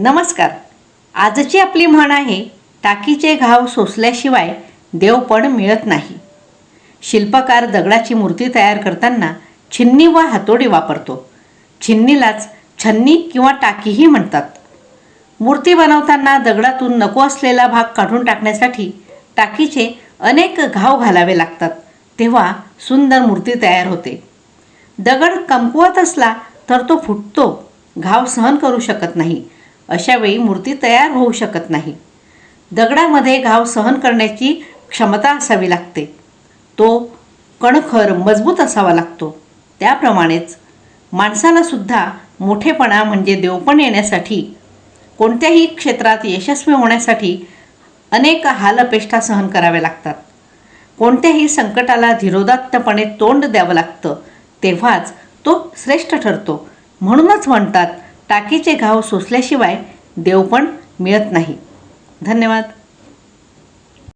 नमस्कार. आजची आपली म्हण आहे, टाकीचे घाव सोसल्याशिवाय देवपण मिळत नाही. शिल्पकार दगडाची मूर्ती तयार करताना छिन्नी व हातोडी वापरतो. छिन्नीलाच छन्नी किंवा टाकीही म्हणतात. मूर्ती बनवताना दगडातून नको असलेला भाग काढून टाकण्यासाठी टाकीचे अनेक घाव घालावे लागतात. तेव्हा सुंदर मूर्ती तयार होते. दगड कमकुवत असला तर तो फुटतो, घाव सहन करू शकत नाही. अशा वेळी मूर्ती तयार होऊ शकत नाही. दगडामध्ये घाव सहन करण्याची क्षमता असावी लागते. तो कणखर मजबूत असावा लागतो. त्याप्रमाणेच माणसाला सुद्धा मोठेपणा म्हणजे देवपण येण्यासाठी, कोणत्याही क्षेत्रात यशस्वी होण्यासाठी अनेक हालअपेष्टा सहन कराव्या लागतात. कोणत्याही संकटाला धीरोदात्तपणे तोंड द्यावं लागतं, तेव्हाच तो श्रेष्ठ ठरतो. म्हणूनच म्हणतात, टाकीचे घाव सोसल्याशिवाय देवपण मिळत नाही. धन्यवाद.